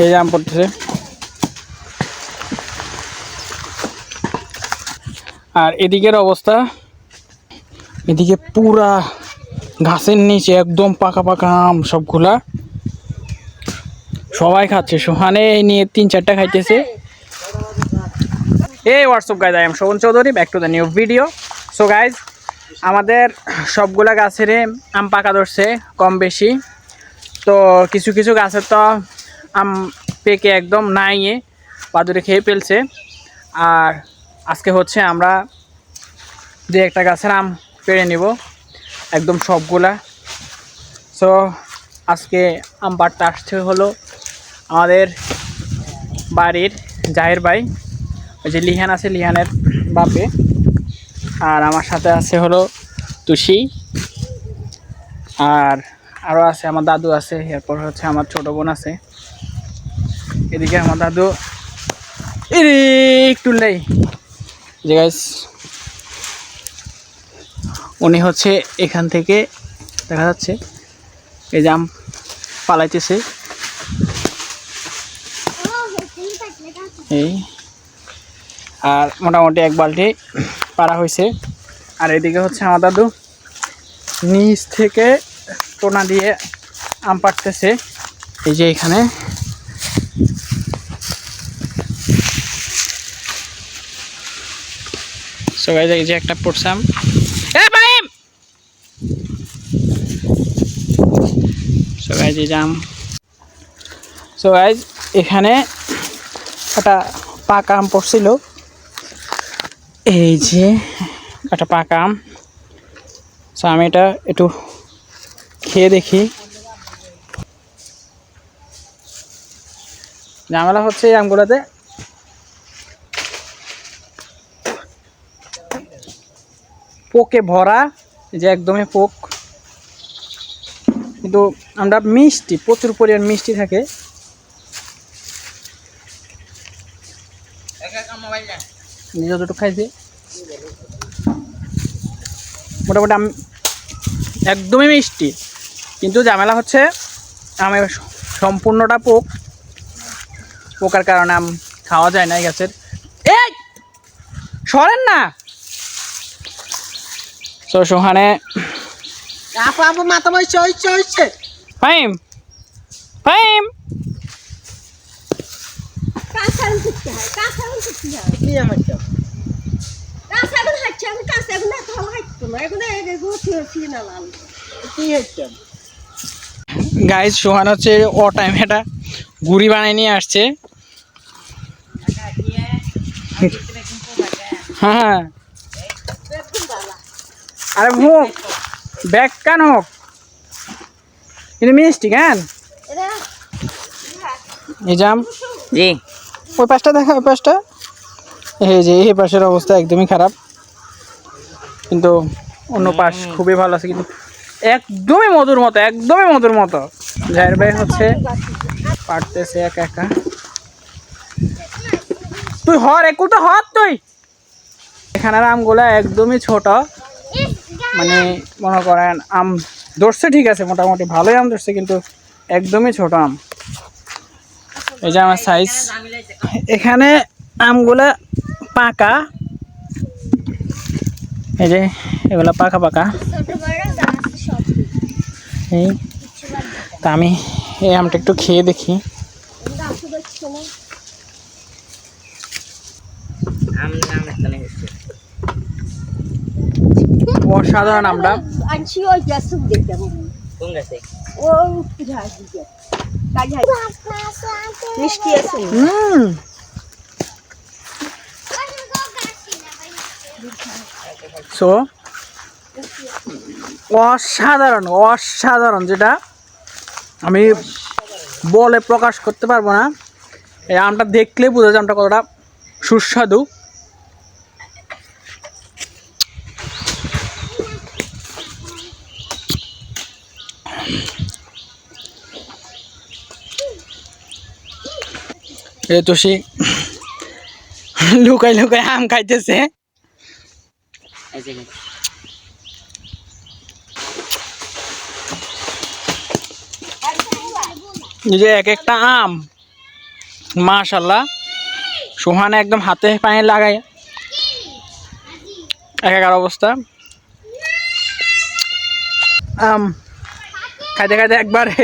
এই যে আম পড়তেছে। আর এদিকের অবস্থা, এদিকে পুরা ঘাসের নিচে একদম পাকা পাকা আম সবগুলা, সবাই খাচ্ছে। সোহানে নিয়ে 3-4টা খাইতেছে। এই what's up guys, I am Shovon Chowdhury, back to the new video. So guys, আমাদের সবগুলা গাছের আম পাকা ধরছে কম বেশি। তো কিছু কিছু গাছের তো আম পেকে একদম নাইয়ে বাদুড়ে খেয়ে ফেলছে। আর আজকে হচ্ছে আমরা যে একটা গাছের আম পেড়ে নিব একদম সবগুলা। সো আজকে আম পাড়তে আসছে হলো আমাদের বাড়ির জাহের ভাই, ওই যে লিহান আছে, লিহানের বাপে। আর আমার সাথে আছে হলো তুষি, আর আরও আছে আমার দাদু আছে, এরপর হচ্ছে আমার ছোটো বোন আছে। এদিকে আমার দাদু একটু নেই যে গাইস, উনি হচ্ছে এখান থেকে দেখা যাচ্ছে এই যে আম পালাইতেছে। এই আর মোটামুটি এক বালতি পাড়া হয়েছে। আর এদিকে হচ্ছে আমার দাদু নিচ থেকে টোনা দিয়ে আম পাড়তেছে, এই যে এখানে। সো গাইস, এই যে একটা পড়ছে আম। সো গাইস, এই যে আম। সো গাইস, এখানে একটা পাকা আম পড়ছিল, এই যে একটা পাকা আম। সো আমি এটা একটু খেয়ে দেখি। ঝামেলা হচ্ছে এই আমগুলোতে পোকে ভরা, যে একদমই পোক। কিন্তু আমরা মিষ্টি, প্রচুর পরিমাণ মিষ্টি থাকে। যতটুকু খাইছি মোটামুটি আম একদমই মিষ্টি, কিন্তু ঝামেলা হচ্ছে আমি সম্পূর্ণটা পোকার কারণে আম খাওয়া যায় না এই গাছের। এই সরেন না। তো সোহানে ফাইম ফাইম গাইজ, সোহান হচ্ছে ও টাইম এটা গুড়ি বানাই নিয়ে আসছে। হ্যাঁ, আরে হোক ব্যাগ কান হোক, কিন্তু মিষ্টি কেন এই জাম। জি, ওই পাশটা দেখা, ওই পাশটা। এই যে এই পাশের অবস্থা একদমই খারাপ, কিন্তু অন্য পাশ খুবই ভালো আছে, কিন্তু একদমই মধুর মতো, একদমই মধুর মতো। জাহের ভাই হচ্ছে পারতেছে একা একা। তুই হর একটু তো হর, তুই এখানের আমগুলা একদমই ছোট, মানে মনে করেন আম ধরছে ঠিক আছে, মোটামুটি ভালোই আম ধরছে, কিন্তু একদমই ছোট আম। এই যে আমার সাইজ। এখানে আমগুলা পাকা, এই যে এগুলা পাকা পাকা। এই তা আমি এই আমটা একটু খেয়ে দেখি। অসাধারণ আমরা সো অসাধারণ অসাধারণ, যেটা আমি বলে প্রকাশ করতে পারবো না। এই আমটা দেখলে বোঝা যায় আমটা কতটা সুস্বাদু। এ তুষি লুকাই লুকাই আম খাইতেছে। যে এক একটা আম মাশাআল্লাহ সোহানে একদম হাতে পায়ে লাগায় একাকার অবস্থা। খাইতে খাইতে একবারে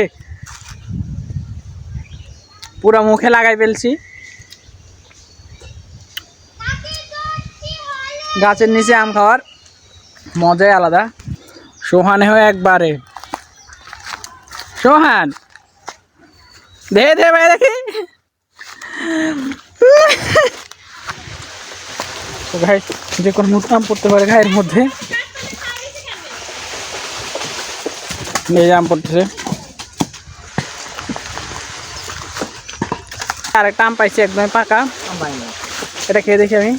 পুরো মুখে লাগাই ফেলছি। গাছের নিচে আম খাওয়ার মজাই আলাদা। সোহানে হয়ে একবারে সোহান দে দে ভাই দেখি। ভাই যে কোনো আম পড়তে পারে গায়ের মধ্যে। এই আম পড়তেছে। আরেকটা আম পাইছি একদম পাকা, এটা খেয়ে দেখি আমি।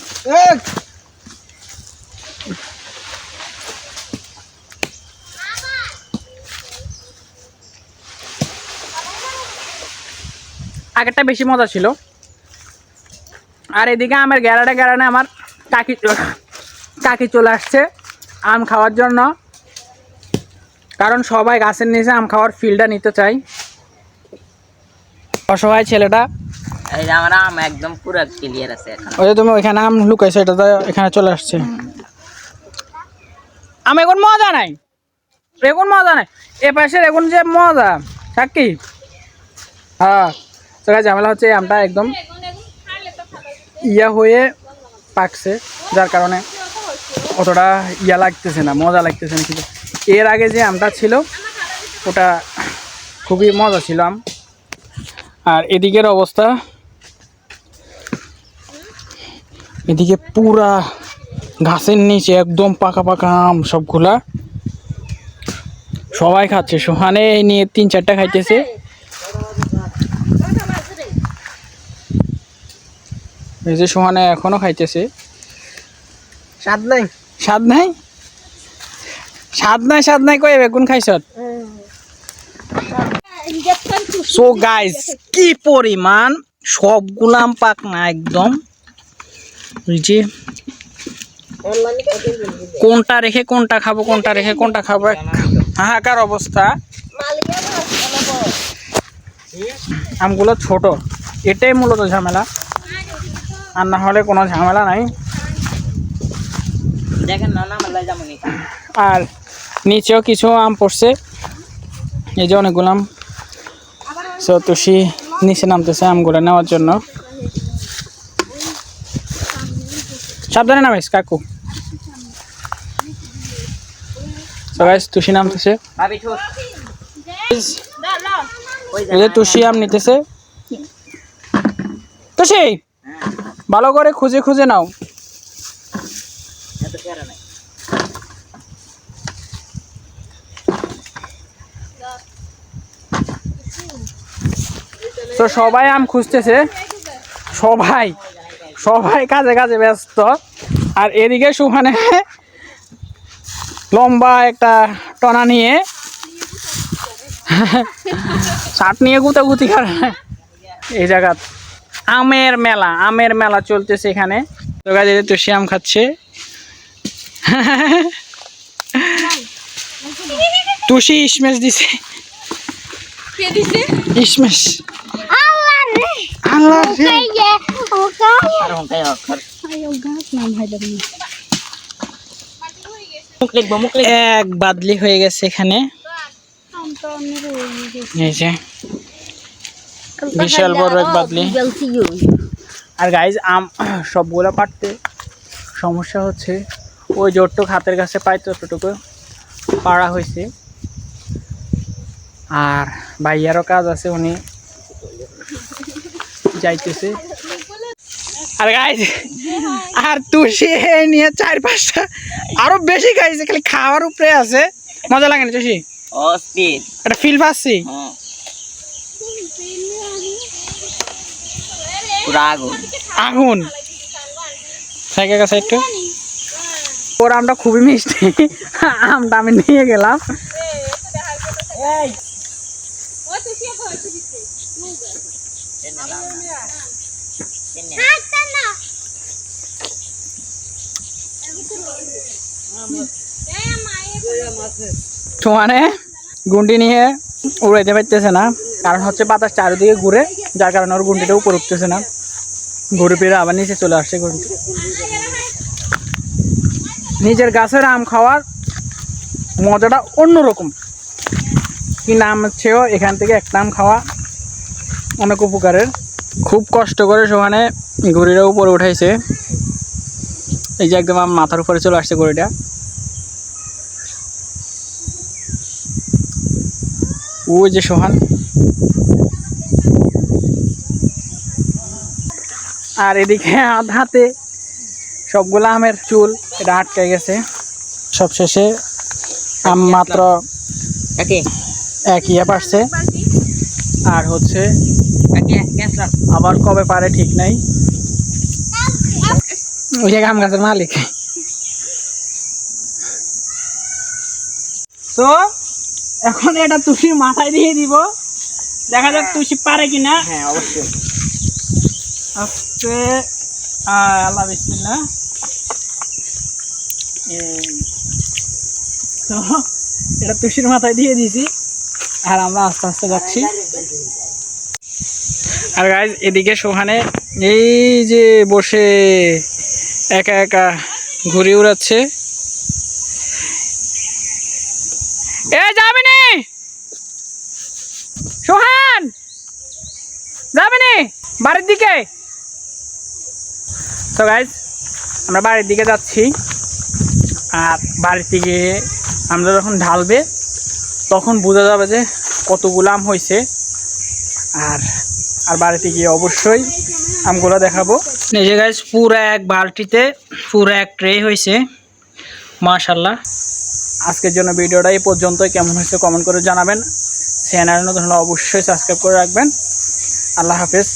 আগেরটা বেশি মজা ছিল। আর এদিকে আমের গ্যারানে আমার কাকি চলে আসছে আম খাওয়ার জন্য, কারণ সবাই গাছের নিচে আম খাওয়ার ফিলটা নিতে চাই। অসহায় ছেলেটা আমার আম একদম পুরো ক্লিয়ার আছে। ওই যে তুমি ওইখানে আম লুকাইছো, এটা তো এখানে চলে আসছে। আম এখন মজা নাই, এখন মজা নাই। এ পাশের এখন যে মজা সাক্ষী। হ্যাঁ ঝামেলা হচ্ছে এই আমটা একদম ইয়া হয়ে পাকছে, যার কারণে অতটা ইয়া লাগতেছে না, মজা লাগতেছে না। কিন্তু এর আগে যে আমটা ছিল ওটা খুবই মজা ছিল আম। আর এদিকের অবস্থা, এদিকে পুরা গাছের নিচে একদম পাকা পাকা আম সবগুলা সবাই খাচ্ছে। সোহানে নিয়ে 3-4টা খাইতেছে। এই যে সোহানে এখনো খাইতেছে। স্বাদ নাই, স্বাদ নাই, স্বাদ নাই, স্বাদ নাই কই বেগুন খাইছ। সো গাইস কি পরিমাণ সবগুলা আম পাক না একদম। যে কোনটা রেখে কোনটা খাবো, কোনটা রেখে কোনটা খাবো, হাহাকার অবস্থা। আমগুলো ছোট, এটাই মূলত ঝামেলা, আর না হলে কোনো ঝামেলা নাই। আর নিচেও কিছু আম পড়ছে, এই যে অনেকগুলো আম। সো তুষি নিচে নামতেছে আমগুলো নেওয়ার জন্য। সাবধানে নামিস কাকু। সো গাইস তুষি নামতেছে, এই যে তুষি আম নিতেছে। তুষি ভালো করে খুঁজে খুঁজে নাও। তো সবাই আম খুঁজতেছে, সবাই সবাই কাজে কাজে ব্যস্ত। আর এদিকে সুহানে লম্বা একটা টনা নিয়ে শার্ট নিয়ে গুতাগুতি করে। এই জায়গা আমের মেলা, আমের মেলা চলতেছে এখানে। তো গাছ তুষি আম খাচ্ছে। তুষি ইসমেশ দিছে, ইসমেশ এক বাদলি হয়ে গেছে এখানে। এই যে বিশাল বড় এক বাদলি। আর গাইজ আম সবগুলো পাড়তে সমস্যা হচ্ছে, ওই যতটুকু হাতের কাছে পাই ততটুকু পাড়া হয়েছে। আর ভাইয়ারও কাজ আছে, উনি যাইতেছে। আর গাইজ আর তুষি নিয়ে 4-5টা আরো বেশি খাইছে, খালি খাওয়ার উপরে আছে। মজা লাগে না তুষি? এটা ফিল পাচ্ছি। আগুন সাইকেল কাছে একটু ওর আমটা খুবই মিষ্টি, আমটা আমি নিয়ে গেলাম। সোহানে গুন্ডি নিয়ে উড়াইতে পারতেছে না। কারণ হচ্ছে বাতাস চারিদিকে ঘুরে, যার কারণে ওর গুন্ডিটা উপরে উঠতেছে না, ঘুরে ফিরে আবার নিচে চলে আসছে গুন্ডি। নিজের গাছের আম খাওয়ার মজাটা অন্যরকম। কিনা আম হচ্ছেও এখান থেকে একটা আম খাওয়া অনেক উপকারের। খুব কষ্ট করে সেখানে ঘুড়িটা উপরে উঠাইছে, এই যে একদম আমার মাথার উপরে চলে আসছে ঘুড়িটা। ওই যে সোহান, আর এদিকে হাতে সবগুলো আমের চুল এটা আটকে গেছে। সব শেষে আম মাত্র এক ইয়ে পারছে, আর হচ্ছে আবার কবে পারে ঠিক নাই। ওই আম গাছের মালিক। তো এখন এটা তুষির মাথায় দিয়ে দিব, দেখা যাক তুষি পারে কিনা। হ্যাঁ অবশ্যই। আস্তে আল্লাহ বিসমিল্লাহ। তো এটা তুষির মাথায় দিয়ে দিয়েছি, আর আমরা আস্তে আস্তে যাচ্ছি। আর গাইজ এদিকে সোহানে এই যে বসে একা একা ঘুরে উড়াচ্ছে। এ যাবি নি সোহান, যাবি নি বাড়ির দিকে? তো গাইজ আমরা বাড়ির দিকে যাচ্ছি, আর বাড়ির দিকে আমরা যখন ঢালবে তখন বোঝা যাবে যে কতগুলো আম হয়েছে। আর আর বাড়িতে গিয়ে অবশ্যই আমগুলো দেখাবো। এই যে গাইজ পুরো এক বালতিতে পুরো এক ট্রে হয়েছে, মাশাআল্লাহ। আজকের জন্য ভিডিওটা এই পর্যন্তই। কেমন হয়েছে কমেন্ট করে জানাবেন। চ্যানেল নতুন হলে অবশ্যই সাবস্ক্রাইব করে রাখবেন। আল্লাহ হাফেজ।